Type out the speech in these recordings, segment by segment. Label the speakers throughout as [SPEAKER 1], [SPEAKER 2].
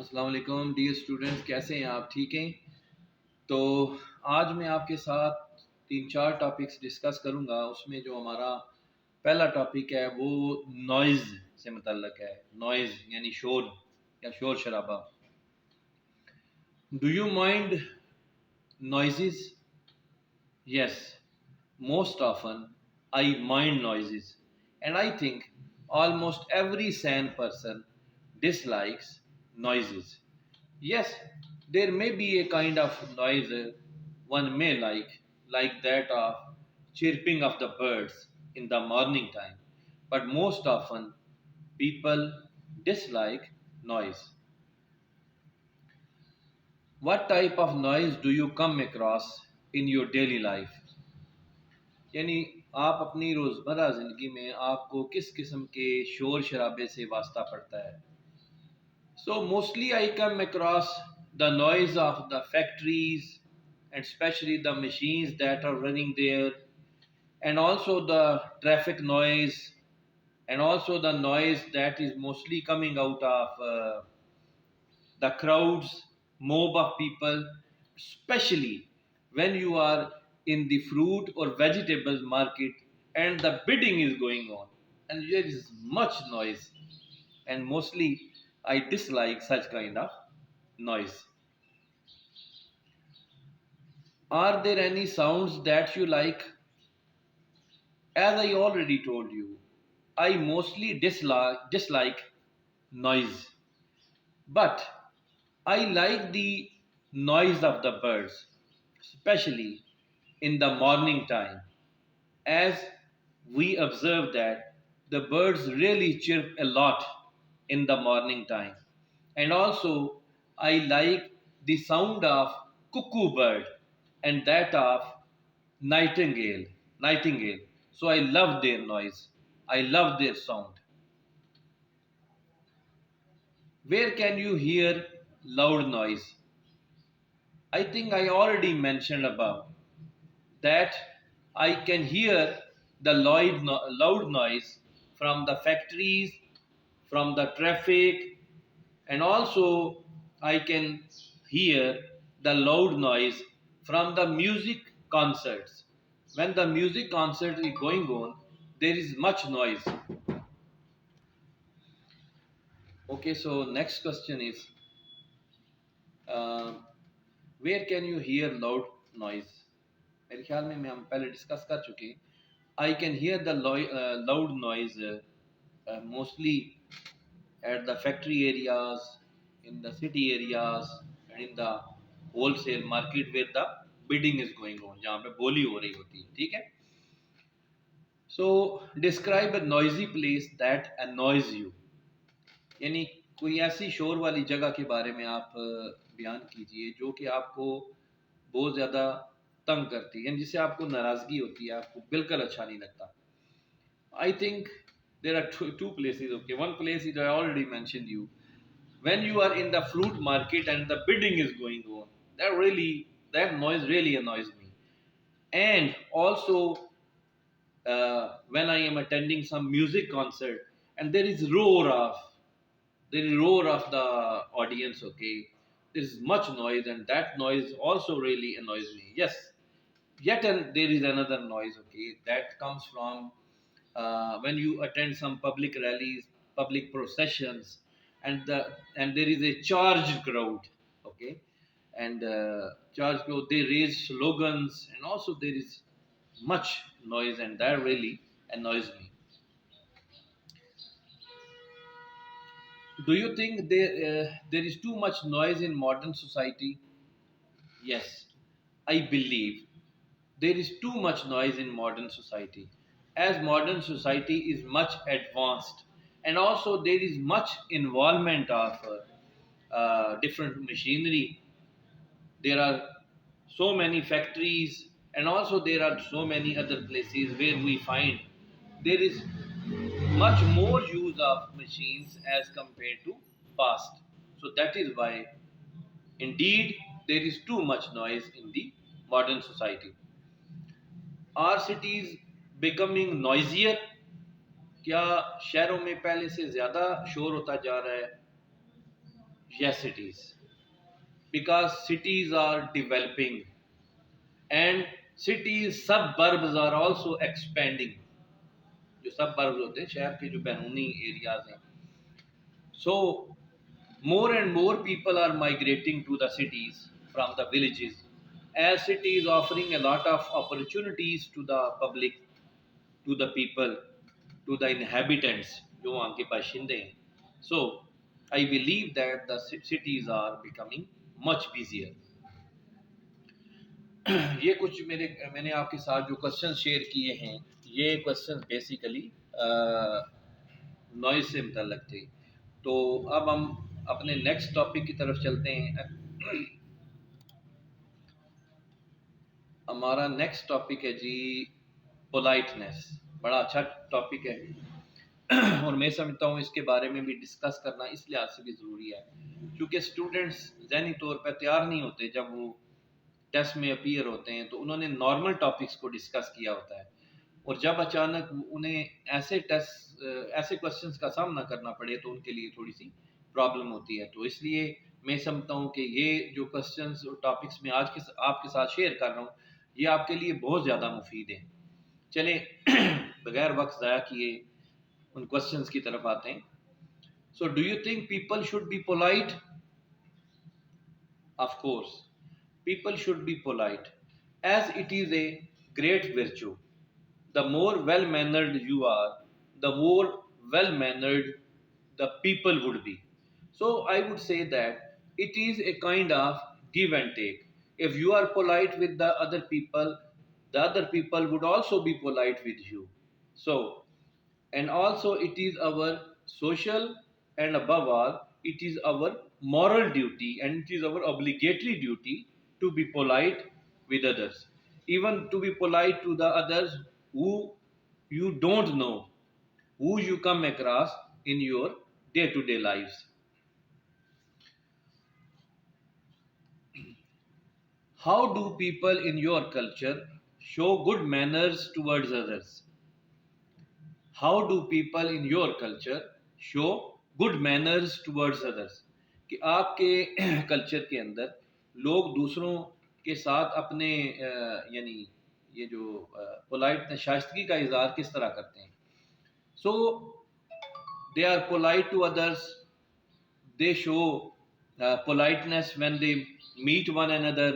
[SPEAKER 1] अस्सलाम वालेकुम dear students, कैसे हैं आप? ठीक हैं? तो आज मैं आपके साथ 3-4 टॉपिक्स डिस्कस करूंगा। उसमें जो हमारा पहला टॉपिक है वो नॉइज़ से मुतल्लक है। नॉइज़ यानी शोर या शोर शराबा। Do you mind noises? Yes, most often I mind noises, and I think almost every sane person dislikes noises. Yes, there may be a kind of noise one may like that of chirping of the birds in the morning time, but most often people dislike noise. What type of noise do you come across in your daily life? यानी आप अपनी रोज़मर्रा ज़िंदगी में आपको किस किस्म के शोर शराबे से वास्ता पड़ता है? So mostly I come across the noise of the factories and especially the machines that are running there, and also the traffic noise, and also the noise that is mostly coming out of the crowds, mob of people, especially when you are in the fruit or vegetables market and the bidding is going on and there is much noise, and mostly I dislike such kind of noise. Are there any sounds that you like? As I already told you, I mostly dislike noise, but I like the noise of the birds, especially in the morning time, as we observe that the birds really chirp a lot in the morning time. And also, I like the sound of cuckoo bird and that of nightingale. Nightingale. So I love their noise. I love their sound. Where can you hear loud noise? I think I already mentioned above that I can hear the loud noise from the factories, from the traffic, and also I can hear the loud noise from the music concerts. When the music concert is going on, there is much noise. Okay, so next question is, uh, where can you hear loud noise? मेरे ख्याल में हम पहले discuss कर चुके हैं. I can hear the loud noise mostly at the factory areas, in the city areas, and in the wholesale market where the bidding is going on, जहाँ पे बोली हो रही होती है. ठीक है. So describe a noisy place that annoys you. यानी कोई ऐसी शोर वाली जगह के बारे में आप बयान कीजिए जो कि आपको बहुत ज़्यादा तंग करती है, जिससे आपको नाराज़गी होती है, आपको बिल्कुल अच्छा नहीं लगता. I think there are two places. Okay, one place is I already mentioned you. When you are in the fruit market and the bidding is going on, that noise really annoys me. And also when I am attending some music concert and there is roar of the audience. Okay, there is much noise and that noise also really annoys me. Yes, yet and there is another noise. Okay, that comes from when you attend some public rallies, public processions, and there is a charged crowd. Okay, and charged crowd, they raise slogans and also there is much noise and that really annoys me. Do you think there is too much noise in modern society? Yes, I believe there is too much noise in modern society, as modern society is much advanced and also there is much involvement of different machinery. There are so many factories and also there are so many other places where we find there is much more use of machines as compared to past. So that is why indeed there is too much noise in the modern society. Are cities becoming noisier? क्या शहरों में पहले से ज़्यादा शोर होता जा रहा है? Yes, it is. Because cities are developing and cities, suburbs are also expanding. जो suburbs होते हैं शहर के जो बैरूनी areas हैं. So more and more people are migrating to the cities from the villages, as cities offering a lot of opportunities to the public, to the people, to the inhabitants जो वहाँ के बाशिंदे हैं. So I believe that the cities are becoming much busier. ये कुछ मैंने आपके साथ जो क्वेश्चन शेयर किए हैं, ये क्वेश्चन बेसिकली नॉइज से मुतल्लक थे. तो अब हम अपने नेक्स्ट टॉपिक की तरफ चलते हैं. हमारा नेक्स्ट टॉपिक है जी पोलाइटनेस. बड़ा अच्छा टॉपिक है और मैं समझता हूँ इसके बारे में भी डिस्कस करना इस लिहाज से भी ज़रूरी है क्योंकि स्टूडेंट्स ज़हनी तौर पर तैयार नहीं होते. जब वो टेस्ट में अपीयर होते हैं तो उन्होंने नॉर्मल टॉपिक्स को डिस्कस किया होता है और जब अचानक उन्हें ऐसे क्वेश्चंस का सामना करना पड़े तो उनके लिए थोड़ी सी प्रॉब्लम होती है. तो इसलिए मैं समझता हूँ कि ये जो क्वेश्चंस और टॉपिक्स मैं आज के आपके साथ शेयर कर रहा हूँ ये आपके लिए बहुत ज़्यादा मुफीद हैं. चले बगैर वक्त ज़ाया किए उन क्वेश्चंस की तरफ आते हैं. So do you think people should be polite? Of course people should be polite as it is a great virtue. The more well mannered you are, the more well mannered the people would be. So I would say that it is a kind of give and take. If you are polite with the other people would also be polite with you. So, and also it is our social and above all it is our moral duty and it is our obligatory duty to be polite with others, even to be polite to the others who you don't know, who you come across in your day-to-day lives. How do people in your culture show good manners towards others? How do people in your culture show good manners towards others? कि आपके culture के अंदर लोग दूसरों के साथ अपने यानी ये जो पोलाइट शाइस्तगी का इजहार किस तरह करते हैं. So they are polite to others, they show politeness when they meet one another,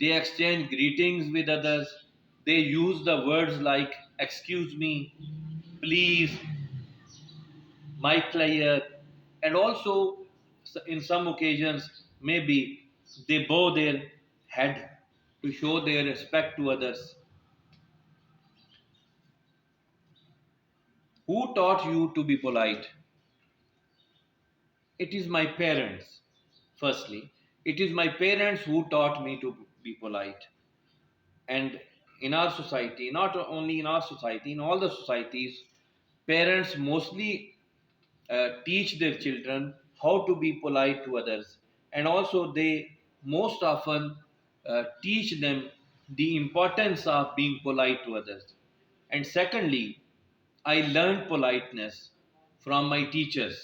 [SPEAKER 1] they exchange greetings with others, they use the words like excuse me, please, my player, and also in some occasions maybe they bow their head to show their respect to others. Who taught you to be polite? It is my parents. Firstly, it is my parents who taught me to be polite. And in our society, not only in our society, in all the societies, parents mostly teach their children how to be polite to others, and also they most often teach them the importance of being polite to others. And secondly, I learned politeness from my teachers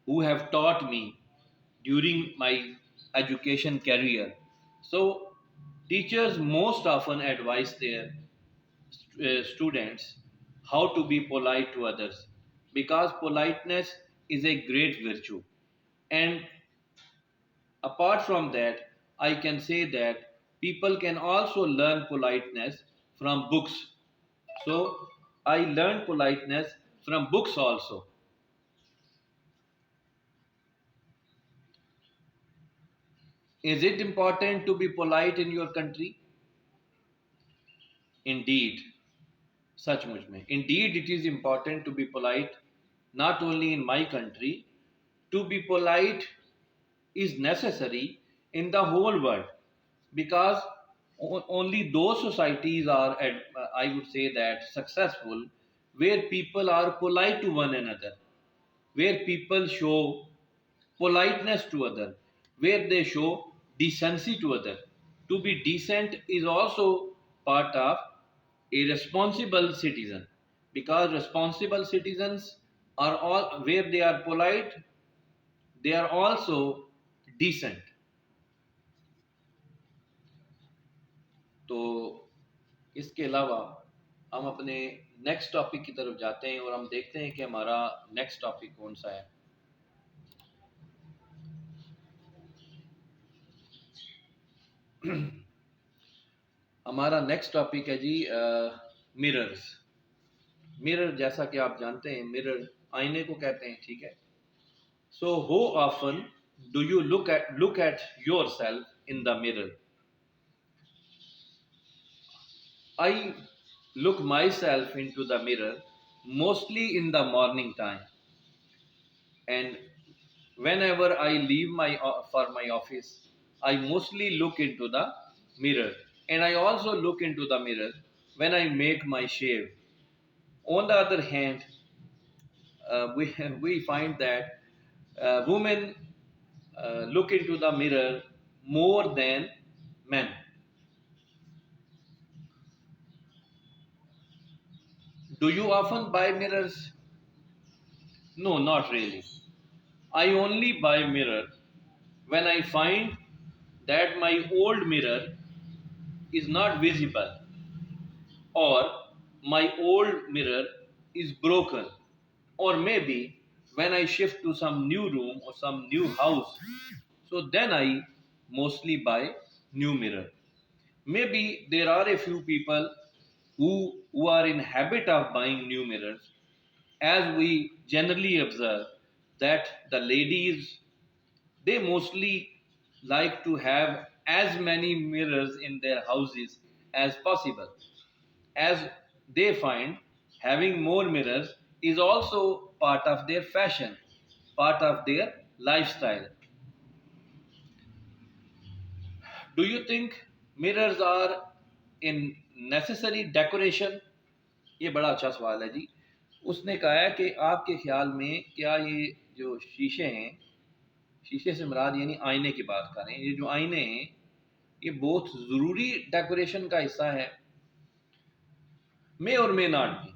[SPEAKER 1] who have taught me during my education career. So, teachers most often advise their students how to be polite to others because politeness is a great virtue. And apart from that, I can say that people can also learn politeness from books. So I learned politeness from books also. Is it important to be polite in your country? Indeed, सचमुच में. Indeed, it is important to be polite not only in my country. To be polite is necessary in the whole world because only those societies are, I would say that, successful where people are polite to one another, where people show politeness to other, where they show decency to other. To be decent is also part of a responsible citizen because responsible citizens are all where they are polite, they are also decent. तो इसके अलावा हम अपने next topic की तरफ जाते हैं और हम देखते हैं कि हमारा नेक्स्ट टॉपिक कौन सा है। हमारा नेक्स्ट टॉपिक है जी मिरर्स। मिरर, जैसा कि आप जानते हैं, मिरर आईने को कहते हैं, ठीक है। So how often do you look at yourself in the mirror? I look myself into the mirror mostly in the morning time, and whenever I leave for my office, I mostly look into the mirror, and I also look into the mirror when I make my shave. On the other hand, we we find that women look into the mirror more than men. Do you often buy mirrors? No, not really. I only buy mirror when I find that my old mirror is not visible, or my old mirror is broken, or maybe when I shift to some new room or some new house. So then I mostly buy new mirror. Maybe there are a few people who are in habit of buying new mirrors, as we generally observe that the ladies, they mostly like to have as many mirrors in their houses as possible, as they find having more mirrors is also part of their fashion, part of their lifestyle. Do you think mirrors are in necessary decoration? ये बड़ा अच्छा सवाल है जी। उसने कहा है कि आपके ख्याल में क्या ये जो शीशे हैं, शीशे से मुराद यानी आईने की बात कर रहे हैं, ये जो आईने हैं ये बहुत ज़रूरी डेकोरेशन का हिस्सा है? May or may not be.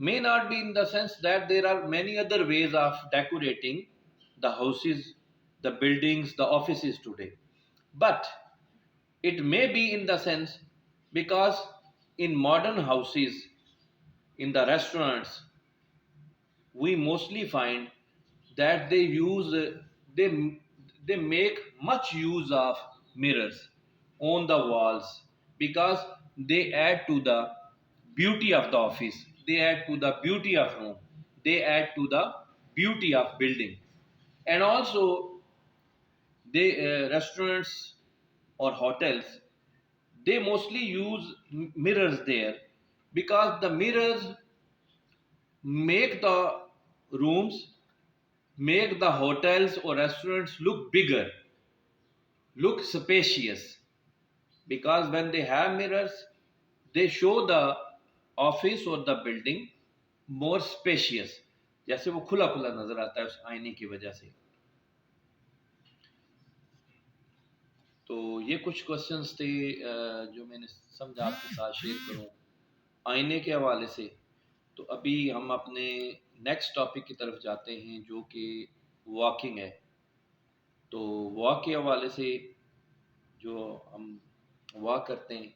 [SPEAKER 1] May not be in the sense that there are many other ways of decorating the houses, the buildings, the offices today. But it may be in the sense because in modern houses, in the restaurants, we mostly find that they they make much use of mirrors on the walls, because they add to the beauty of the office, they add to the beauty of home, they add to the beauty of building. And also they restaurants or hotels, they mostly use mirrors there, because the mirrors make the rooms, make the hotels or restaurants look bigger, look spacious. Because when they have mirrors, they show the office or the building more spacious, जैसे वो खुला खुला नजर आता है उस आईने की वजह से। तो ये कुछ क्वेश्चंस थे जो मैंने समझा आपके साथ शेयर करूं आईने के हवाले से। तो अभी हम अपने नेक्स्ट टॉपिक की तरफ जाते हैं जो कि वॉकिंग है। तो वॉक के हवाले से जो हम वॉक करते हैं,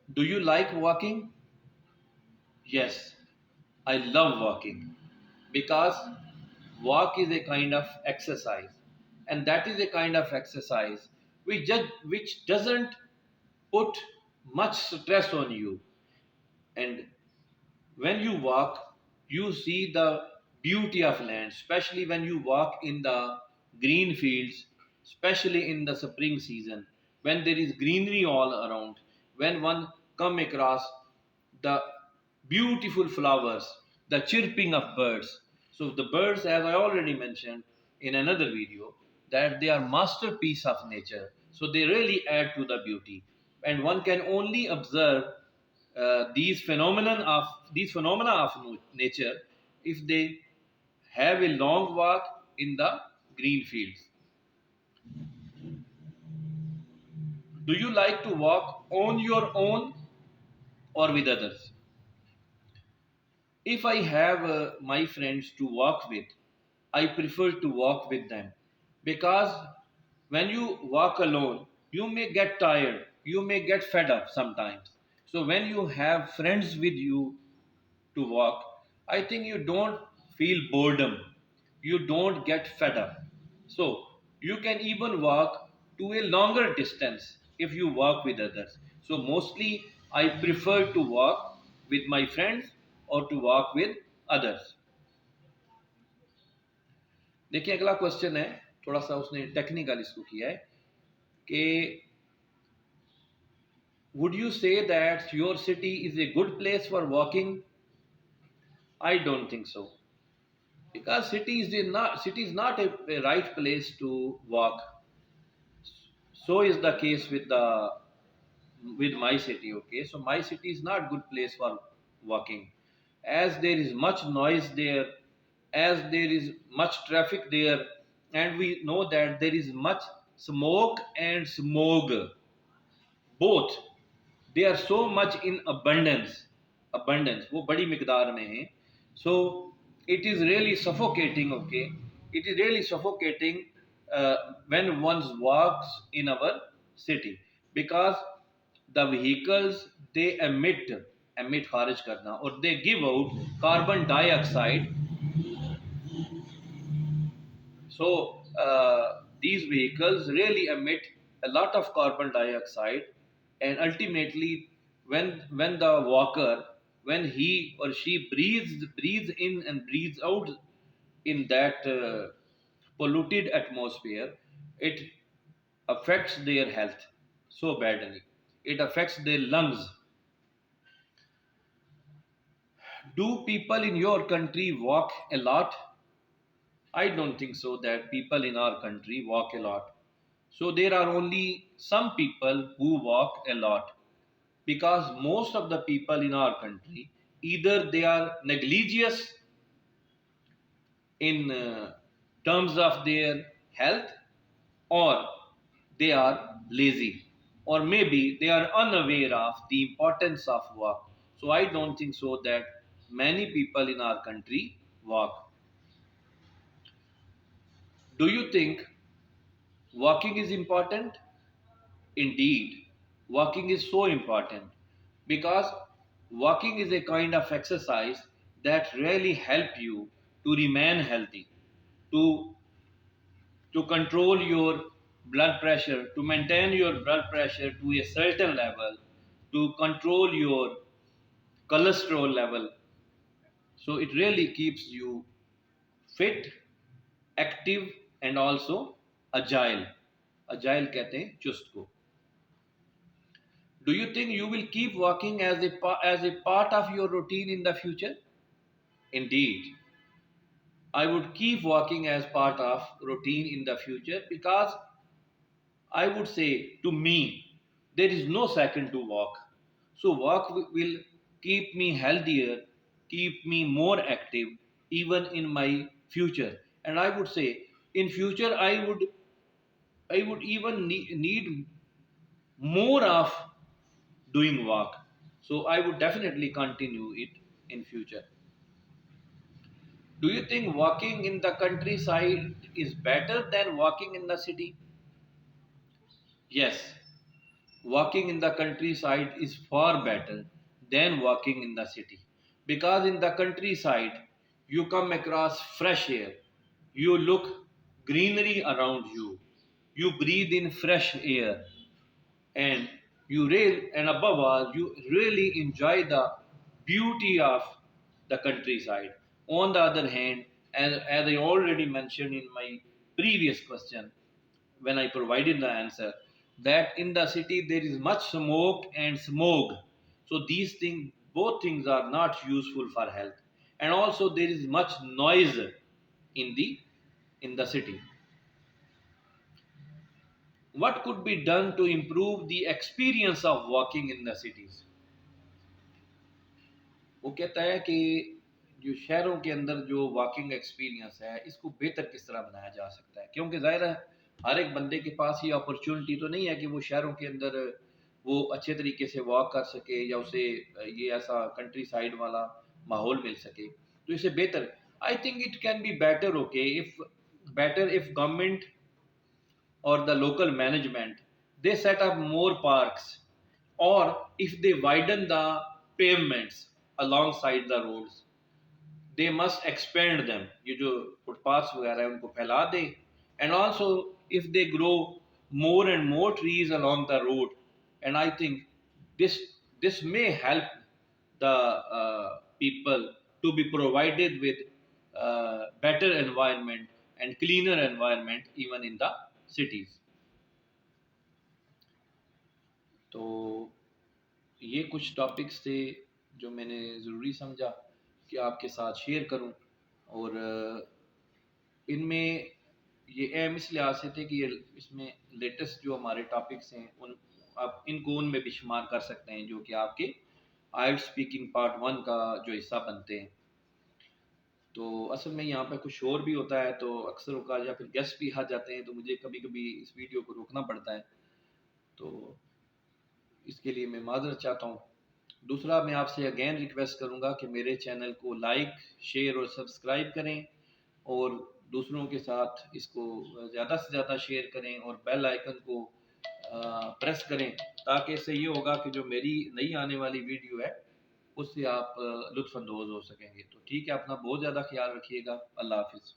[SPEAKER 1] do you like walking? Yes, I love walking, because walk is a kind of exercise, and that is a kind of exercise which doesn't put much stress on you. And when you walk, you see the beauty of land, especially when you walk in the green fields, especially in the spring season, when there is greenery all around, when one come across the beautiful flowers, the chirping of birds. So the birds, as I already mentioned in another video, that they are masterpiece of nature. So they really add to the beauty, and one can only observe these phenomena of nature if they have a long walk in the green fields. Do you like to walk on your own or with others? If I have my friends to walk with, I prefer to walk with them, because when you walk alone, you may get tired, you may get fed up sometimes. So when you have friends with you to walk, I think you don't feel boredom, you don't get fed up. So you can even walk to a longer distance if you walk with others. So mostly I prefer to walk with my friends or to walk with others. देखिए अगला question है, थोड़ा सा उसने technical इसको किया है कि would you say that your city is a good place for walking? I don't think so, because city is not a right place to walk. So is the case with my city. Okay, so my city is not good place for walking, as there is much noise there, as there is much traffic there, and we know that there is much smoke and smog, both. They are so much in abundance, वो बड़ी मिकदार में है. So it is really suffocating. Okay, it is really suffocating when one walks in our city, because the vehicles, they emit खारिज करना, और they give out carbon dioxide. So these vehicles really emit a lot of carbon dioxide, and ultimately, when the walker, when he or she breathes in and breathes out in that polluted atmosphere, it affects their health so badly. It affects their lungs. Do people in your country walk a lot? I don't think so that people in our country walk a lot. So there are only some people who walk a lot, because most of the people in our country, either they are negligent in terms of their health, or they are lazy, or maybe they are unaware of the importance of walk. So I don't think so that many people in our country walk. Do you think walking is important? Indeed, walking is so important, because walking is a kind of exercise that really help you to remain healthy, to control your blood pressure, to maintain your blood pressure to a certain level, to control your cholesterol level. So it really keeps you fit, active, and also agile. Agile कहते हैं चुस्त को. Do you think you will keep walking as a part of your routine in the future? Indeed, I would keep walking as part of routine in the future, because I would say, to me, there is no second to walk. So walk will keep me healthier, keep me more active even in my future. And I would say, in future I would even need more of doing work. So I would definitely continue it in future. Do you think walking in the countryside is better than walking in the city? Yes, walking in the countryside is far better than walking in the city, because in the countryside you come across fresh air, you look greenery around you, you breathe in fresh air, and and above all, you really enjoy the beauty of the countryside. On the other hand, as I already mentioned in my previous question, when I provided the answer, that in the city there is much smoke and smog. So these things, both things are not useful for health, and also there is much noise in the city. What could be done to improve the experience of walking in the cities? वो कहता है कि जो शहरों के अंदर जो walking experience है, इसको बेहतर किस तरह बनाया जा सकता है, क्योंकि ज़ाहिर है हर एक बंदे के पास ये अपॉर्चुनिटी तो नहीं है कि वो शहरों के अंदर वो अच्छे तरीके से वॉक कर सके, या उसे ये ऐसा कंट्री साइड वाला माहौल मिल सके. तो इसे बेहतर I think it can be better, okay, if government or the local management they set up more parks, or if they widen the pavements alongside the roads, they must expand them. ये जो footpaths वगैरह है उनको फैला दें, and also if they grow more and more trees along the road, and I think this this may help the people to be provided with better environment and cleaner environment even in the cities. तो ये कुछ topics थे जो मैंने ज़रूरी समझा कि आपके साथ शेयर करूं, और इनमें ये अहम इस लिहाज से थे कि ये इसमें लेटेस्ट जो हमारे टॉपिक्स हैं उन आप इनको उनमें भी शुमार कर सकते हैं जो कि आपके आइल्ट स्पीकिंग पार्ट 1 का जो हिस्सा बनते हैं। तो असल में यहाँ पे कुछ और भी होता है, तो अक्सर औकात या फिर गेस्ट भी आ जाते हैं, तो मुझे कभी कभी इस वीडियो को रोकना पड़ता है, तो इसके लिए मैं माजरत चाहता हूँ। दूसरा, मैं आपसे अगेन रिक्वेस्ट करूँगा कि मेरे चैनल को लाइक, शेयर और सब्सक्राइब करें, और दूसरों के साथ इसको ज़्यादा से ज़्यादा शेयर करें, और बेल आइकन को प्रेस करें, ताकि इससे ये होगा कि जो मेरी नई आने वाली वीडियो है उससे आप लुत्फ़अंदोज़ हो सकेंगे। तो ठीक है, अपना बहुत ज़्यादा ख्याल रखिएगा। अल्लाह हाफ़िज़।